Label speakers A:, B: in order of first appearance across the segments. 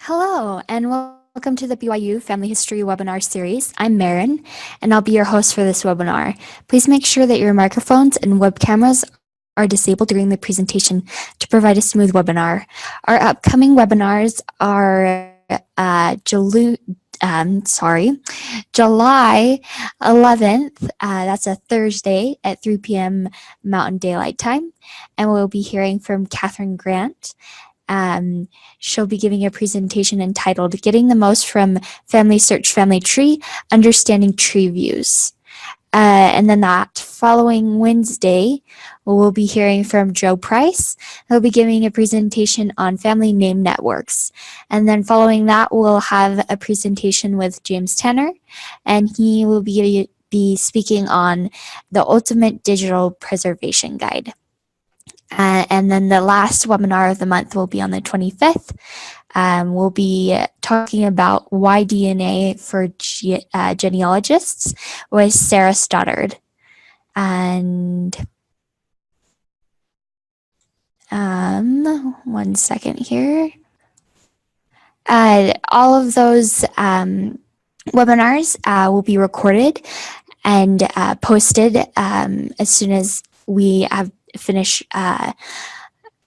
A: Hello, and welcome to the BYU Family History webinar series. I'm Marin, and I'll be your host for this webinar. Please make sure that your microphones and web cameras are disabled during the presentation to provide a smooth webinar. Our upcoming webinars are July 11th. That's a Thursday at 3 p.m. Mountain Daylight Time, and we'll be hearing from Kathryn Grant. She'll be giving a presentation entitled Getting the Most from FamilySearch FamilyTree, Understanding Tree Views. And then that following Wednesday, we'll be hearing from Joe Price. He'll be giving a presentation on family name networks. And then following that, we'll have a presentation with James Tanner, and he will be speaking on the Ultimate Digital Preservation Guide. And then the last webinar of the month will be on the 25th. We'll be talking about why DNA for genealogists with Sarah Stoddard. And one second here. All of those webinars will be recorded and posted as soon as we have finished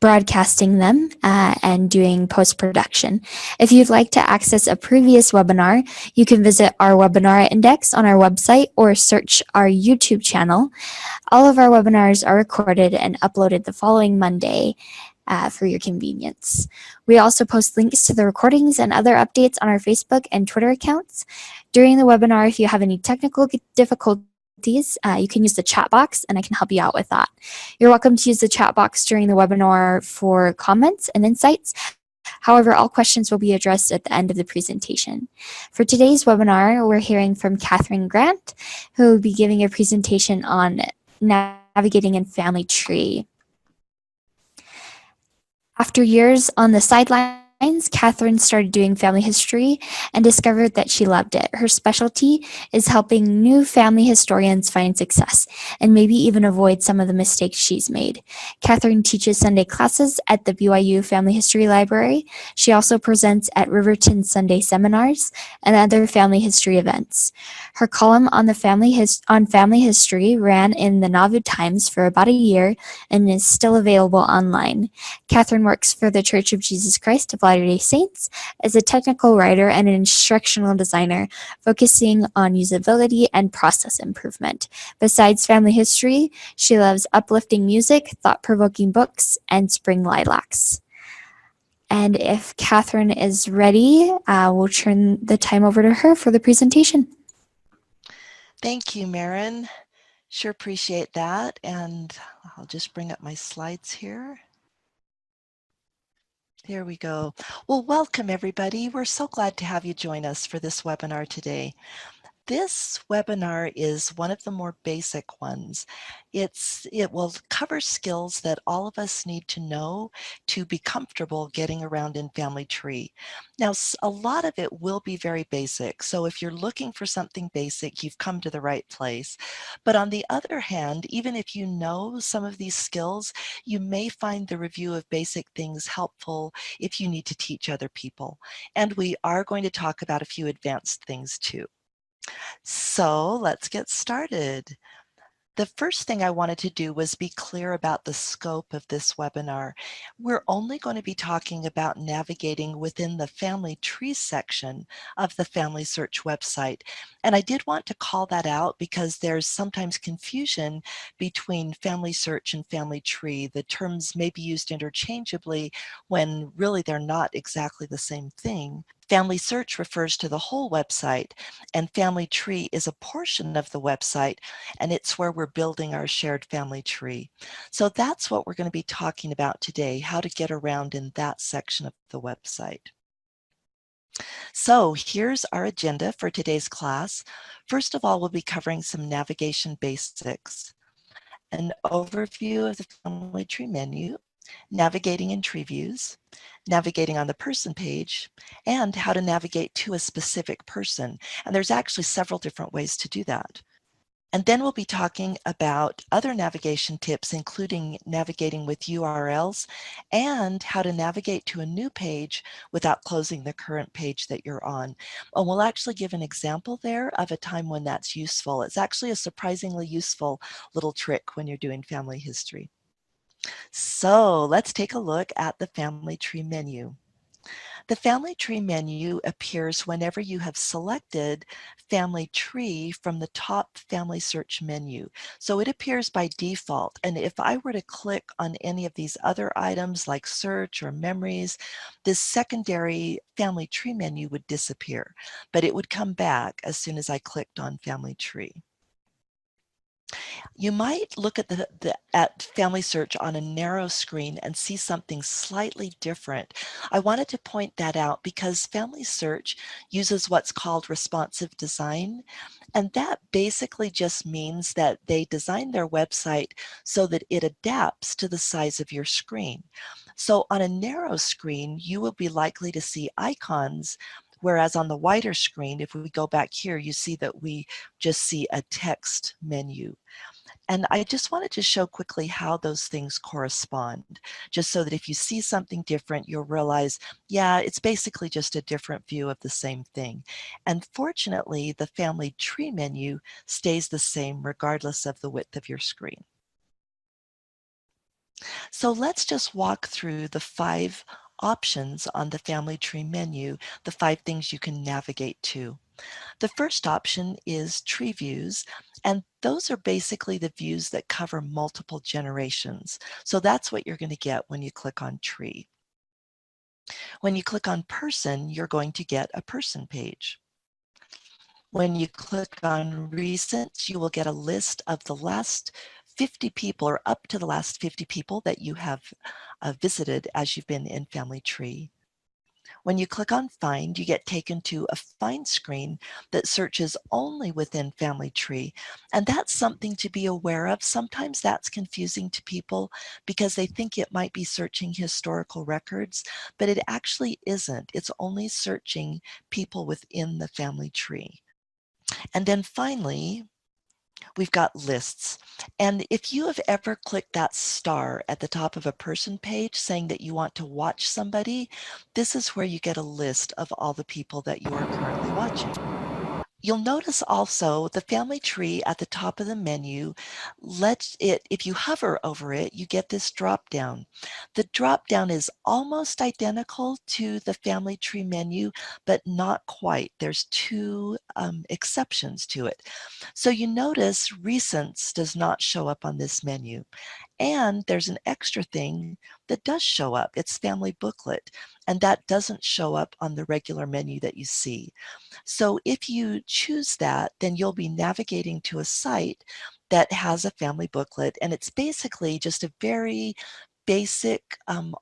A: broadcasting them and doing post-production. If you'd like to access a previous webinar, you can visit our webinar index on our website or search our YouTube channel. All of our webinars are recorded and uploaded the following Monday for your convenience. We also post links to the recordings and other updates on our Facebook and Twitter accounts. During the webinar, if you have any technical difficulties, you can use the chat box and I can help you out with that. You're welcome to use the chat box during the webinar for comments and insights. However, all questions will be addressed at the end of the presentation. For today's webinar, we're hearing from Kathryn Grant, who will be giving a presentation on navigating in FamilyTree. After years on the sidelines, Kathryn started doing family history and discovered that she loved it. Her specialty is helping new family historians find success and maybe even avoid some of the mistakes she's made. Kathryn teaches Sunday classes at the BYU Family History Library. She also presents at Riverton Sunday seminars and other family history events. Her column on family history ran in the Nauvoo Times for about a year and is still available online. Kathryn works for the Church of Jesus Christ of Latter-day Saints as a technical writer and an instructional designer, focusing on usability and process improvement. Besides family history, she loves uplifting music, thought-provoking books, and spring lilacs. And if Kathryn is ready, we'll turn the time over to her for the presentation.
B: Thank you, Marin. Sure appreciate that. And I'll just bring up my slides here. There we go. Well, welcome everybody. We're so glad to have you join us for this webinar today. This webinar is one of the more basic ones. It will cover skills that all of us need to know to be comfortable getting around in FamilyTree. Now, a lot of it will be very basic. So if you're looking for something basic, you've come to the right place. But on the other hand, even if you know some of these skills, you may find the review of basic things helpful if you need to teach other people. And we are going to talk about a few advanced things too. So let's get started. The first thing I wanted to do was be clear about the scope of this webinar. We're only going to be talking about navigating within the FamilyTree section of the FamilySearch website. And I did want to call that out because there's sometimes confusion between FamilySearch and FamilyTree. The terms may be used interchangeably when really they're not exactly the same thing. FamilySearch refers to the whole website, and FamilyTree is a portion of the website, and it's where we're building our shared family tree. So that's what we're going to be talking about today, how to get around in that section of the website. So here's our agenda for today's class. First of all, we'll be covering some navigation basics, an overview of the FamilyTree menu, navigating in tree views, navigating on the person page, and how to navigate to a specific person. And there's actually several different ways to do that. And then we'll be talking about other navigation tips, including navigating with URLs and how to navigate to a new page without closing the current page that you're on. And we'll actually give an example there of a time when that's useful. It's actually a surprisingly useful little trick when you're doing family history. So let's take a look at the Family Tree menu. The Family Tree menu appears whenever you have selected Family Tree from the top Family Search menu. So it appears by default. And if I were to click on any of these other items like search or memories, this secondary Family Tree menu would disappear, but it would come back as soon as I clicked on Family Tree. You might look at at Family Search on a narrow screen and see something slightly different. I wanted to point that out because Family Search uses what's called responsive design. And that basically just means that they design their website so that it adapts to the size of your screen. So on a narrow screen, you will be likely to see icons, whereas on the wider screen, if we go back here, you see that we just see a text menu. And I just wanted to show quickly how those things correspond, just so that if you see something different, you'll realize, yeah, it's basically just a different view of the same thing. And fortunately, the Family Tree menu stays the same regardless of the width of your screen. So let's just walk through the 5 options on the Family Tree menu, the 5 things you can navigate to. The first option is tree views, and those are basically the views that cover multiple generations. So that's what you're going to get when you click on tree. When you click on person, you're going to get a person page. When you click on recent, you will get a list of the last 50 people or up to the last 50 people that you have visited as you've been in Family Tree. When you click on Find, you get taken to a Find screen that searches only within Family Tree. And that's something to be aware of. Sometimes that's confusing to people because they think it might be searching historical records, but it actually isn't. It's only searching people within the Family Tree. And then finally, we've got lists. And if you have ever clicked that star at the top of a person page saying that you want to watch somebody, this is where you get a list of all the people that you are currently watching. You'll notice also the Family Tree at the top of the menu, if you hover over it, you get this drop down. The drop down is almost identical to the Family Tree menu, but not quite. There's 2 exceptions to it. So you notice Recents does not show up on this menu. And there's an extra thing that does show up. It's Family Booklet, and that doesn't show up on the regular menu that you see. So if you choose that, then you'll be navigating to a site that has a family booklet, and it's basically just a very basic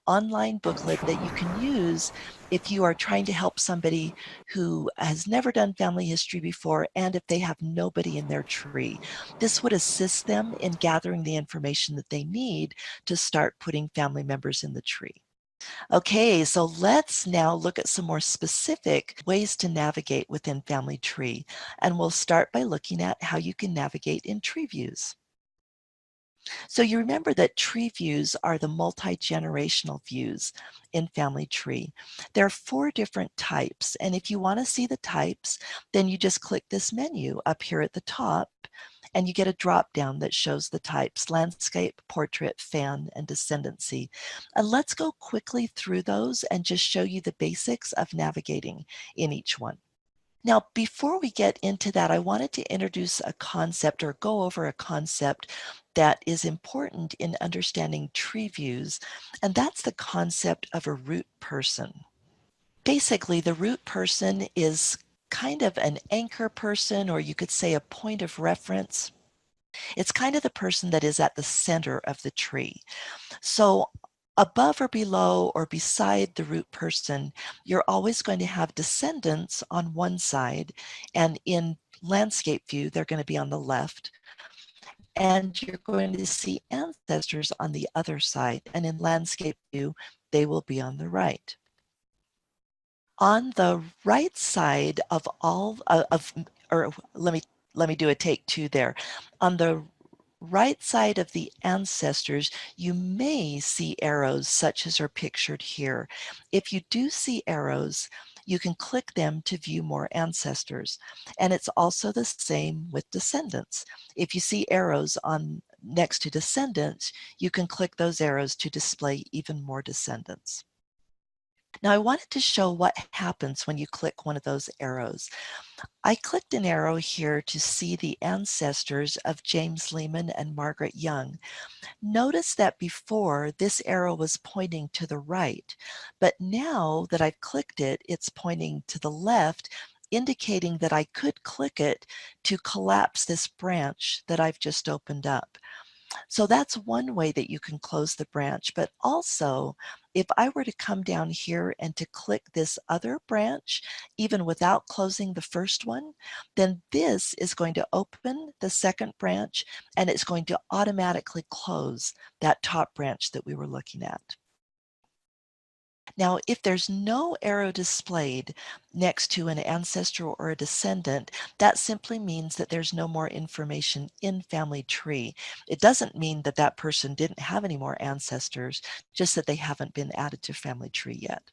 B: online booklet that you can use if you are trying to help somebody who has never done family history before and if they have nobody in their tree. This would assist them in gathering the information that they need to start putting family members in the tree. Okay, so let's now look at some more specific ways to navigate within Family Tree. And we'll start by looking at how you can navigate in tree views. So you remember that tree views are the multi-generational views in Family Tree. There are 4 different types, and if you want to see the types, then you just click this menu up here at the top, and you get a drop down that shows the types: landscape, portrait, fan, and descendancy. And let's go quickly through those and just show you the basics of navigating in each one. Now, before we get into that, I wanted to introduce a concept or go over a concept that is important in understanding tree views, and that's the concept of a root person. Basically, the root person is kind of an anchor person, or you could say a point of reference. It's kind of the person that is at the center of the tree. So above or below or beside the root person, you're always going to have descendants on one side, and in landscape view, they're going to be on the left, and you're going to see ancestors on the other side, and in landscape view, they will be on the right. On the right side of all of, or let me let me do a take two there. On the right side of the ancestors, you may see arrows such as are pictured here. If you do see arrows, you can click them to view more ancestors. And it's also the same with descendants. If you see arrows on next to descendants, you can click those arrows to display even more descendants. Now I wanted to show what happens when you click one of those arrows. I clicked an arrow here to see the ancestors of James Lehman and Margaret Young. Notice that before this arrow was pointing to the right, but now that I've clicked it, it's pointing to the left, indicating that I could click it to collapse this branch that I've just opened up. So that's one way that you can close the branch. But also, if I were to come down here and to click this other branch, even without closing the first one, then this is going to open the second branch and it's going to automatically close that top branch that we were looking at. Now, if there's no arrow displayed next to an ancestor or a descendant, that simply means that there's no more information in FamilyTree. It doesn't mean that that person didn't have any more ancestors, just that they haven't been added to FamilyTree yet.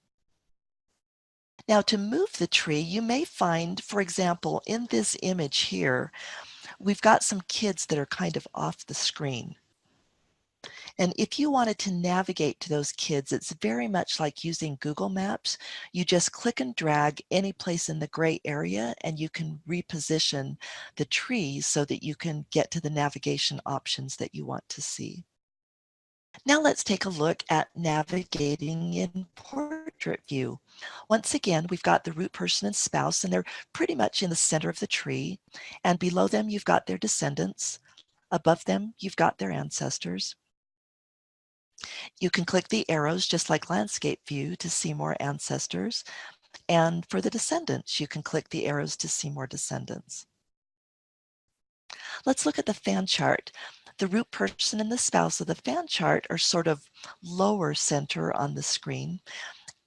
B: Now, to move the tree, you may find, for example, in this image here, we've got some kids that are kind of off the screen. And if you wanted to navigate to those kids, it's very much like using Google Maps. You just click and drag any place in the gray area and you can reposition the tree so that you can get to the navigation options that you want to see. Now let's take a look at navigating in portrait view. Once again, we've got the root person and spouse, and they're pretty much in the center of the tree. And below them, you've got their descendants. Above them, you've got their ancestors. You can click the arrows just like landscape view to see more ancestors. And for the descendants, you can click the arrows to see more descendants. Let's look at the fan chart. The root person and the spouse of the fan chart are sort of lower center on the screen,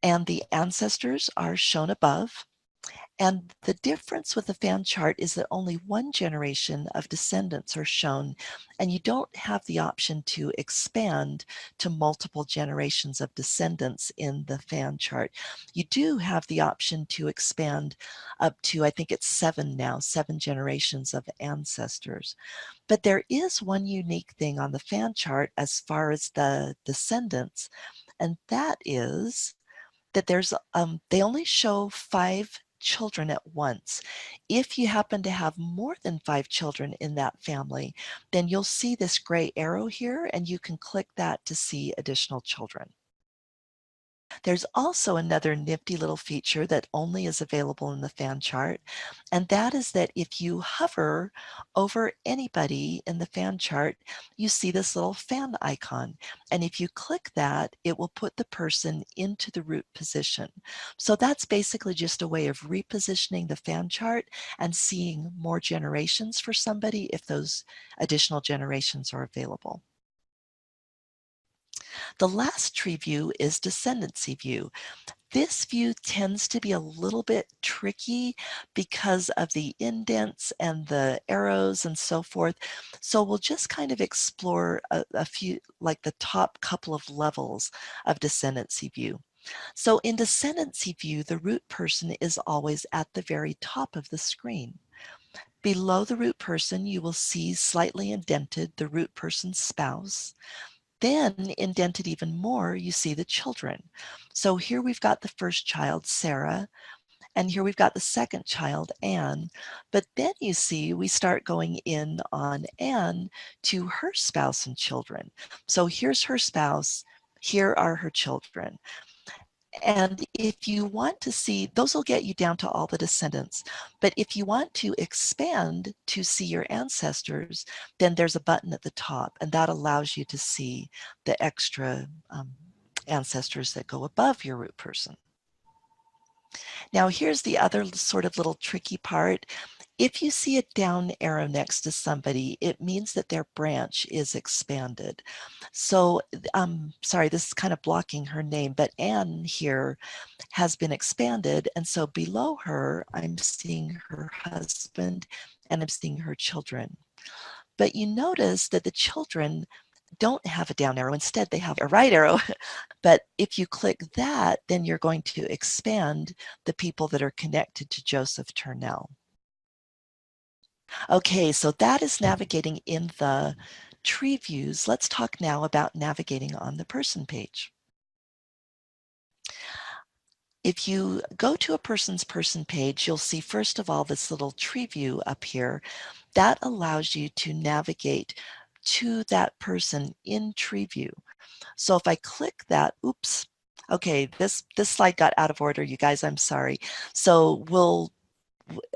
B: and the ancestors are shown above. And the difference with the fan chart is that only one generation of descendants are shown, and you don't have the option to expand to multiple generations of descendants in the fan chart. You do have the option to expand up to, I think it's 7 now, 7 generations of ancestors. But there is one unique thing on the fan chart as far as the descendants, and that is that they only show 5 children at once. If you happen to have more than 5 children in that family, then you'll see this gray arrow here and you can click that to see additional children. There's also another nifty little feature that only is available in the fan chart, and that is that if you hover over anybody in the fan chart, you see this little fan icon. And if you click that, it will put the person into the root position. So that's basically just a way of repositioning the fan chart and seeing more generations for somebody if those additional generations are available. The last tree view is descendancy view. This view tends to be a little bit tricky because of the indents and the arrows and so forth. So we'll just kind of explore a few, like the top couple of levels of descendancy view. So in descendancy view, the root person is always at the very top of the screen. Below the root person, you will see slightly indented the root person's spouse. Then indented even more, you see the children. So here we've got the first child, Sarah, and here we've got the second child, Anne. But then you see we start going in on Anne to her spouse and children. So here's her spouse, here are her children. And if you want to see, those will get you down to all the descendants. But if you want to expand to see your ancestors, then there's a button at the top, and that allows you to see the extra ancestors that go above your root person. Now here's the other sort of little tricky part. If you see a down arrow next to somebody, it means that their branch is expanded. So, sorry, this is kind of blocking her name, but Anne here has been expanded. And so below her, I'm seeing her husband and I'm seeing her children. But you notice that the children don't have a down arrow. Instead, they have a right arrow. But if you click that, then you're going to expand the people that are connected to Joseph Turnell. Okay, so that is navigating in the tree views. Let's talk now about navigating on the person page. If you go to a person's person page, you'll see first of all this little tree view up here. That allows you to navigate to that person in tree view. So if I click that, oops, okay, this slide got out of order, you guys, I'm sorry. So we'll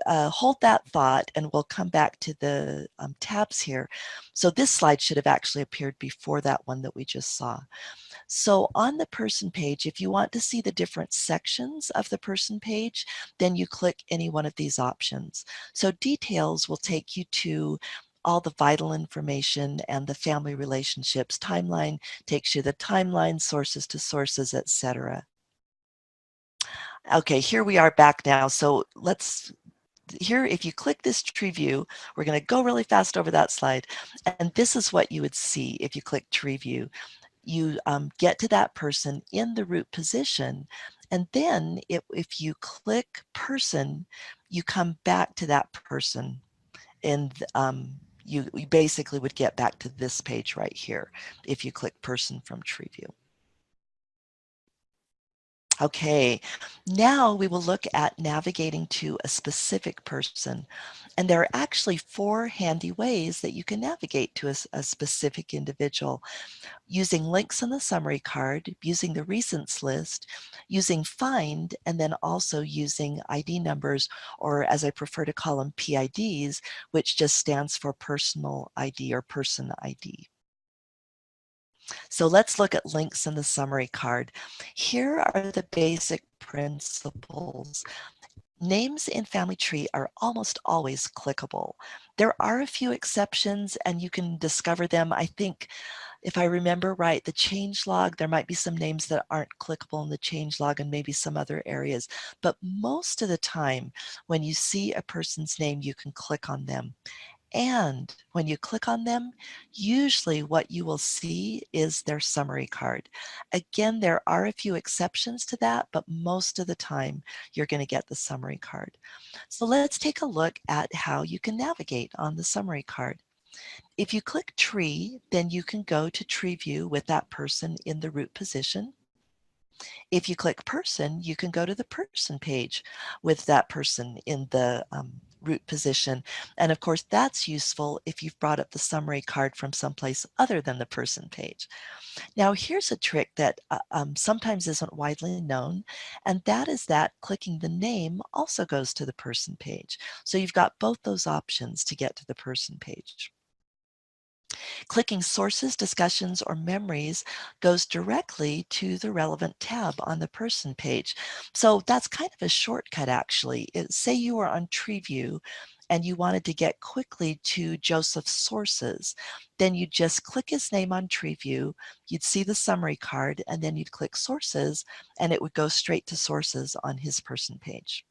B: hold that thought and we'll come back to the tabs here. So this slide should have actually appeared before that one that we just saw. So on the person page, if you want to see the different sections of the person page, then you click any one of these options. So details will take you to all the vital information and the family relationships. Timeline takes you the timeline, sources to sources, etc. Okay, here we are back now. So here, if you click this tree view, we're going to go really fast over that slide. And this is what you would see if you click tree view. You get to that person in the root position. And then if you click person, you come back to that person. And you basically would get back to this page right here if you click person from tree view. Okay, now we will look at navigating to a specific person. And there are actually 4 handy ways that you can navigate to a specific individual: using links in the summary card, using the recents list, using find, and then also using ID numbers, or as I prefer to call them, PIDs, which just stands for personal ID or person ID. So let's look at links in the summary card. Here are the basic principles. Names in FamilyTree are almost always clickable. There are a few exceptions and you can discover them. I think if I remember right, the changelog, there might be some names that aren't clickable in the changelog and maybe some other areas. But most of the time, when you see a person's name, you can click on them. And when you click on them, usually what you will see is their summary card. Again, there are a few exceptions to that, but most of the time you're going to get the summary card. So let's take a look at how you can navigate on the summary card. If you click tree, then you can go to tree view with that person in the root position. If you click person, you can go to the person page with that person in the root position. And of course, that's useful if you've brought up the summary card from someplace other than the person page. Now, here's a trick that sometimes isn't widely known, and that is that clicking the name also goes to the person page. So you've got both those options to get to the person page. Clicking sources, discussions, or memories goes directly to the relevant tab on the person page. So that's kind of a shortcut actually. Say you were on tree view and you wanted to get quickly to Joseph's sources, then you'd just click his name on tree view, you'd see the summary card, and then you'd click sources and it would go straight to sources on his person page.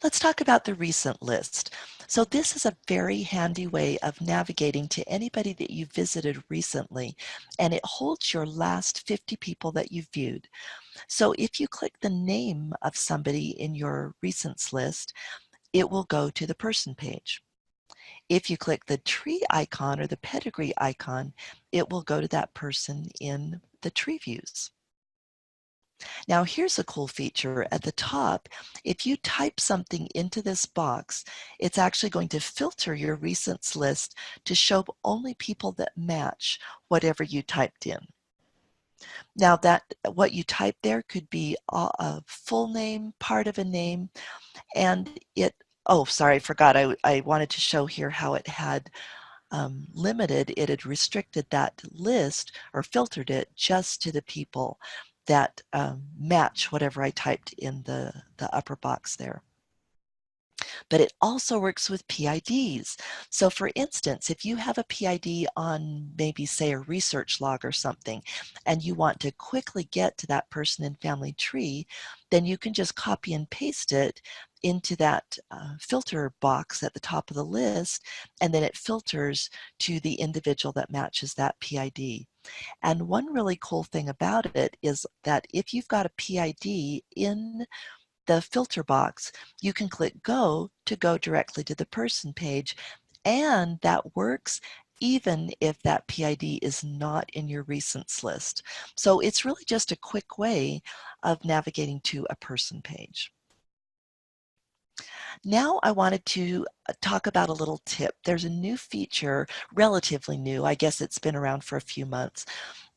B: Let's talk about the recent list. So this is a very handy way of navigating to anybody that you visited recently, and it holds your last 50 people that you've viewed. So if you click the name of somebody in your recents list, it will go to the person page. If you click the tree icon or the pedigree icon, it will go to that person in the tree views. Now here's a cool feature. At the top, if you type something into this box, it's actually going to filter your recents list to show only people that match whatever you typed in. Now that what you typed there could be a full name, part of a name, and oh, sorry, I forgot. I wanted to show here how it had it had restricted that list or filtered it just to the people that match whatever I typed in the upper box there. But it also works with PIDs. So for instance, if you have a PID on maybe say a research log or something, and you want to quickly get to that person in FamilyTree, then you can just copy and paste it into that filter box at the top of the list, and then it filters to the individual that matches that PID. And one really cool thing about it is that if you've got a PID in the filter box, you can click go to go directly to the person page, and that works even if that PID is not in your recents list. So it's really just a quick way of navigating to a person page. Now I wanted to talk about a little tip. There's a new feature, relatively new, I guess it's been around for a few months,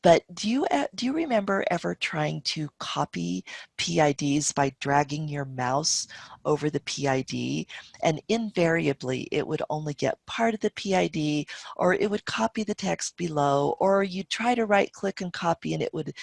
B: but do you remember ever trying to copy PIDs by dragging your mouse over the PID? And invariably, it would only get part of the PID, or it would copy the text below, or you'd try to right click and copy and it would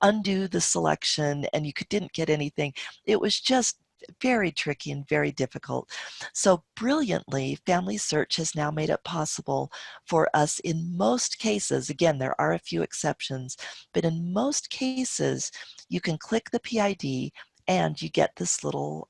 B: undo the selection and didn't get anything. It was just very tricky and very difficult. So brilliantly, FamilySearch has now made it possible for us in most cases, again, there are a few exceptions, but in most cases, you can click the PID and you get this little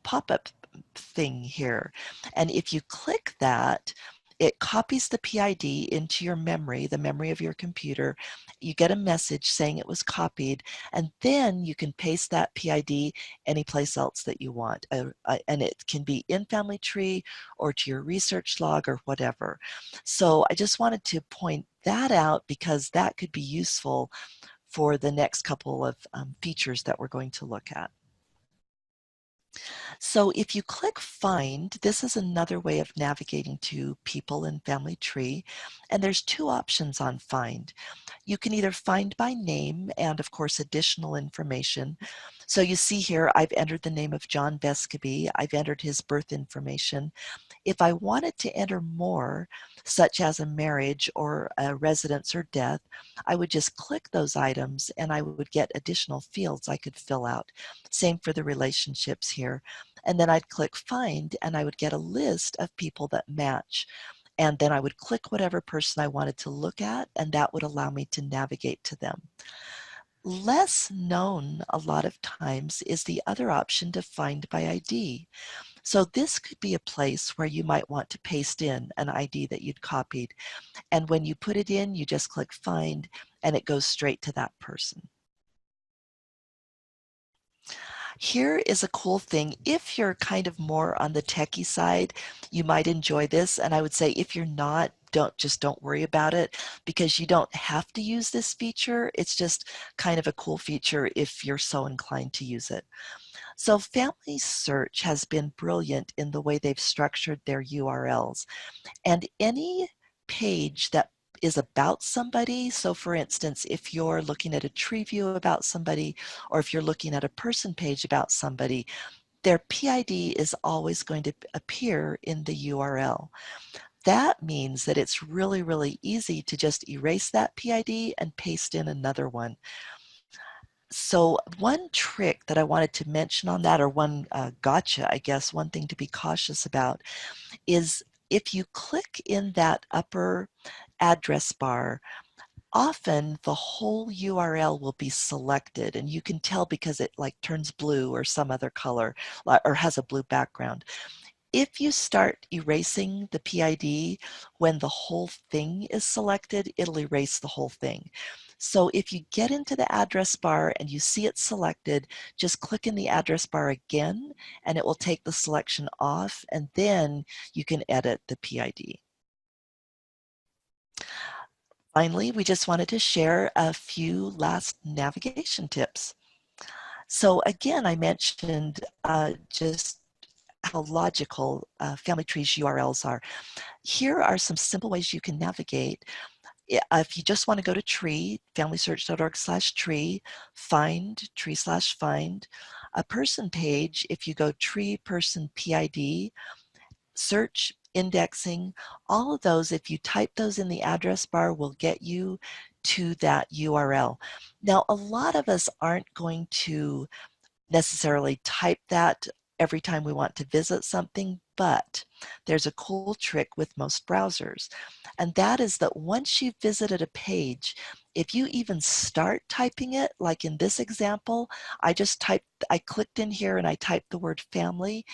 B: pop-up thing here. And if you click that, it copies the PID into your memory, the memory of your computer. You get a message saying it was copied, and then you can paste that PID anyplace else that you want. And it can be in FamilyTree or to your research log or whatever. So I just wanted to point that out because that could be useful for the next couple of features that we're going to look at. So if you click Find, this is another way of navigating to people in FamilyTree, and there's two options on Find. You can either find by name and, of course, additional information. So you see here, I've entered the name of John Vescaby. I've entered his birth information. If I wanted to enter more, such as a marriage or a residence or death, I would just click those items and I would get additional fields I could fill out. Same for the relationships here. And then I'd click Find and I would get a list of people that match. And then I would click whatever person I wanted to look at, and that would allow me to navigate to them. Less known a lot of times is the other option to find by ID. So this could be a place where you might want to paste in an ID that you'd copied. And when you put it in, you just click Find, and it goes straight to that person. Here is a cool thing. If you're kind of more on the techie side, you might enjoy this. And I would say if you're not, don't worry about it because you don't have to use this feature. It's just kind of a cool feature if you're so inclined to use it. So FamilySearch has been brilliant in the way they've structured their URLs. And any page that is about somebody, so for instance, if you're looking at a tree view about somebody, or if you're looking at a person page about somebody, their PID is always going to appear in the URL. That means that it's really, really easy to just erase that PID and paste in another one. So one trick that I wanted to mention on that, or one gotcha, I guess, one thing to be cautious about is if you click in that upper address bar, often the whole URL will be selected, and you can tell because it like turns blue or some other color or has a blue background. If you start erasing the PID when the whole thing is selected, it'll erase the whole thing. So if you get into the address bar and you see it selected, just click in the address bar again and it will take the selection off, and then you can edit the PID. Finally, we just wanted to share a few last navigation tips. So again, I mentioned just how logical FamilyTree's URLs are. Here are some simple ways you can navigate. If you just want to go to tree, familysearch.org/tree, find, tree/find. A person page, if you go tree person PID, search, indexing, all of those, if you type those in the address bar, will get you to that URL. Now, a lot of us aren't going to necessarily type that every time we want to visit something, but there's a cool trick with most browsers. And that is that once you've visited a page, if you even start typing it, like in this example, I clicked in here and I typed the word family,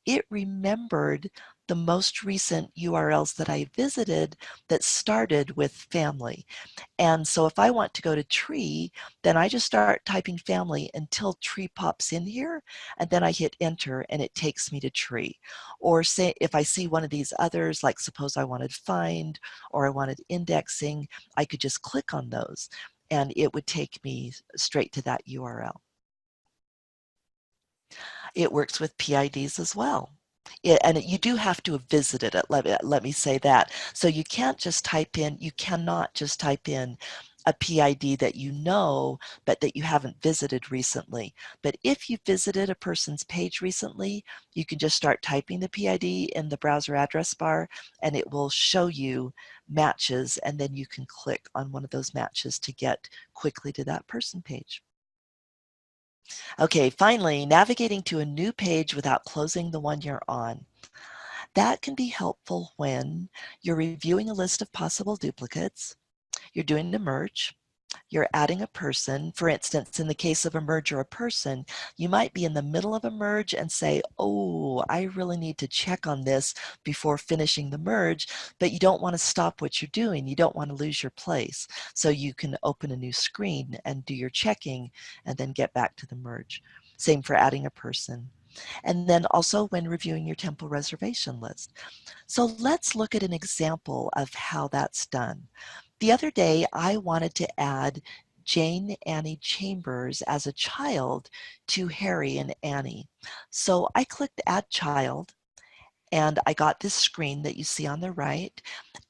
B: it remembered the most recent URLs that I visited that started with family. And so if I want to go to tree, then I just start typing family until tree pops in here, and then I hit enter and it takes me to tree. Or say if I see one of these others, like suppose I wanted find or I wanted indexing, I could just click on those and it would take me straight to that URL. It works with PIDs as well. And you do have to have visited it, let me say that. So you cannot just type in a PID that you know, but that you haven't visited recently. But if you visited a person's page recently, you can just start typing the PID in the browser address bar, and it will show you matches, and then you can click on one of those matches to get quickly to that person page. Okay, finally, navigating to a new page without closing the one you're on. That can be helpful when you're reviewing a list of possible duplicates, you're doing a merge, you're adding a person. For instance, in the case of a merge or a person, you might be in the middle of a merge and say, oh, I really need to check on this before finishing the merge, but you don't want to stop what you're doing. You don't want to lose your place. So you can open a new screen and do your checking and then get back to the merge. Same for adding a person. And then also when reviewing your temple reservation list. So let's look at an example of how that's done. The other day, I wanted to add Jane Annie Chambers as a child to Harry and Annie. So I clicked Add Child, and I got this screen that you see on the right,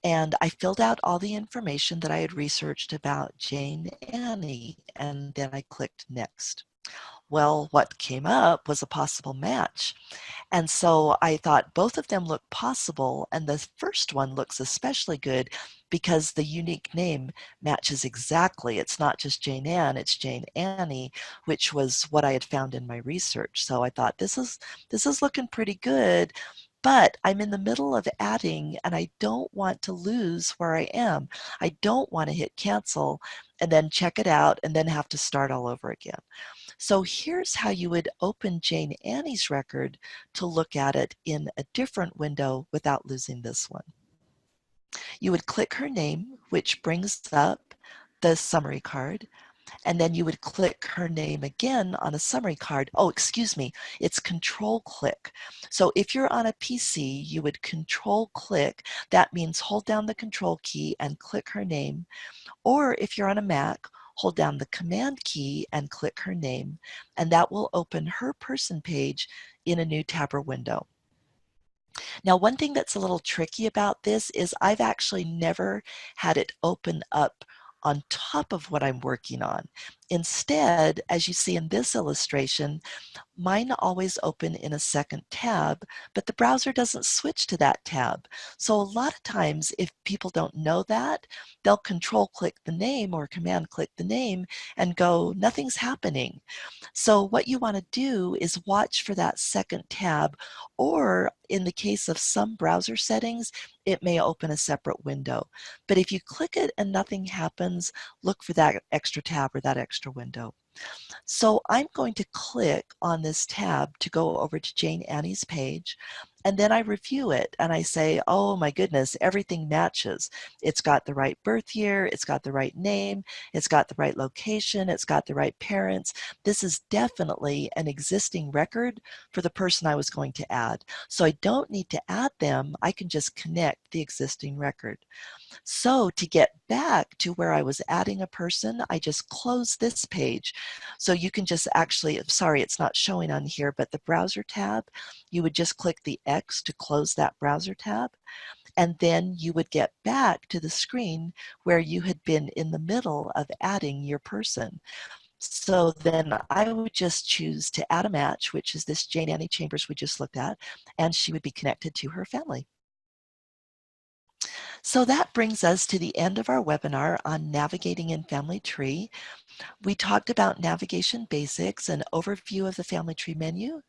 B: and I filled out all the information that I had researched about Jane Annie, and then I clicked Next. Well, what came up was a possible match. And so I thought both of them look possible, and the first one looks especially good because the unique name matches exactly. It's not just Jane Ann, it's Jane Annie, which was what I had found in my research. So I thought this is looking pretty good, but I'm in the middle of adding and I don't want to lose where I am. I don't want to hit cancel and then check it out and then have to start all over again. So here's how you would open Jane Annie's record to look at it in a different window without losing this one. You would click her name, which brings up the summary card, and then you would click her name again on a summary card. Oh, excuse me, it's control click. So if you're on a PC, you would control click. That means hold down the control key and click her name. Or if you're on a Mac, hold down the command key and click her name, and that will open her person page in a new tab or window. Now, one thing that's a little tricky about this is I've actually never had it open up on top of what I'm working on. Instead, as you see in this illustration, mine always open in a second tab, but the browser doesn't switch to that tab. So a lot of times, if people don't know that, they'll control click the name or command click the name and go, nothing's happening. So what you want to do is watch for that second tab, or in the case of some browser settings, it may open a separate window. But if you click it and nothing happens, look for that extra tab or that extra window. So I'm going to click on this tab to go over to Jane Annie's page, and then I review it and I say, oh my goodness, everything matches. It's got the right birth year, it's got the right name, it's got the right location, it's got the right parents. This is definitely an existing record for the person I was going to add. So I don't need to add them, I can just connect the existing record. So to get back to where I was adding a person, I just close this page. So you can just actually, sorry, it's not showing on here, but the browser tab, you would just click the X to close that browser tab. And then you would get back to the screen where you had been in the middle of adding your person. So then I would just choose to add a match, which is this Jane Annie Chambers we just looked at, and she would be connected to her family. So that brings us to the end of our webinar on navigating in FamilyTree. We talked about navigation basics, an overview of the FamilyTree menu,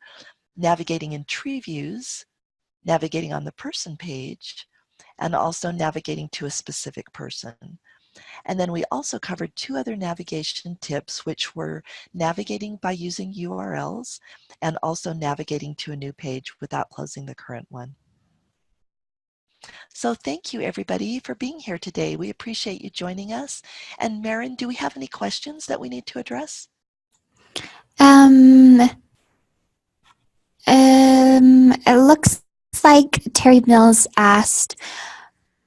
B: navigating in tree views, navigating on the person page, and also navigating to a specific person. And then we also covered two other navigation tips, which were navigating by using URLs and also navigating to a new page without closing the current one. So thank you everybody for being here today. We appreciate you joining us. And Marin, do we have any questions that we need to address?
A: Um, it looks like Terry Mills asked,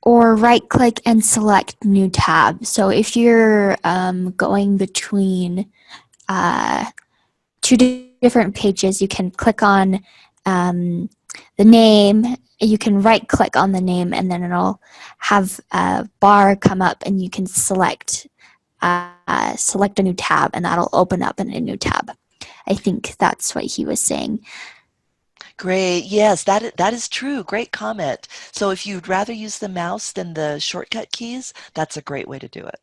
A: or right click and select new tab. So if you're going between two different pages, you can click on the name, you can right click on the name, and then it'll have a bar come up and you can select a new tab, and that'll open up in a new tab. I think that's what he was saying.
B: Great. Yes, that is true. Great comment. So if you'd rather use the mouse than the shortcut keys, that's a great way to do it.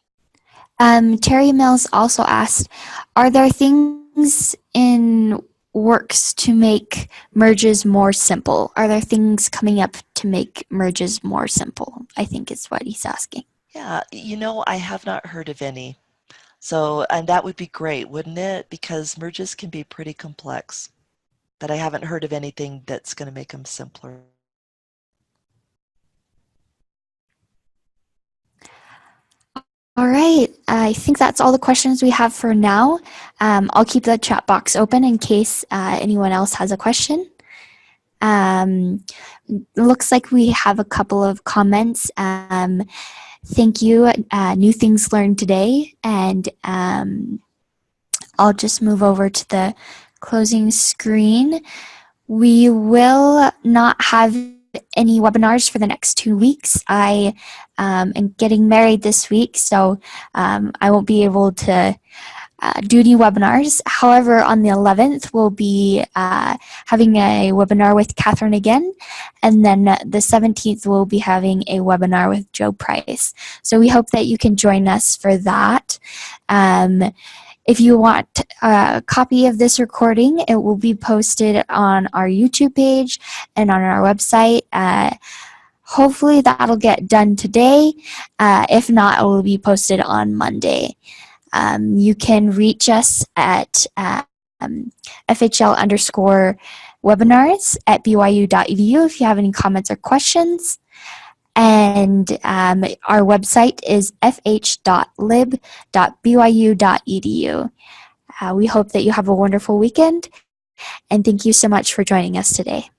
A: Terry Mills also asked, are there things in works to make merges more simple? Are there things coming up to make merges more simple? I think is what he's asking.
B: Yeah, I have not heard of any. So, and that would be great, wouldn't it? Because merges can be pretty complex, but I haven't heard of anything that's going to make them simpler.
A: All right, I think that's all the questions we have for now. I'll keep the chat box open in case anyone else has a question. Looks like we have a couple of comments. Thank you, new things learned today, and I'll just move over to the closing screen. We will not have any webinars for the next 2 weeks. I am getting married this week, so I won't be able to do any webinars. However, on the 11th, we'll be having a webinar with Kathryn again, and then the 17th, we'll be having a webinar with Joe Price. So we hope that you can join us for that. If you want a copy of this recording, it will be posted on our YouTube page and on our website. Hopefully that'll get done today. If not, it will be posted on Monday. You can reach us at FHL_webinars at byu.edu if you have any comments or questions. And our website is fh.lib.byu.edu. We hope that you have a wonderful weekend, and thank you so much for joining us today.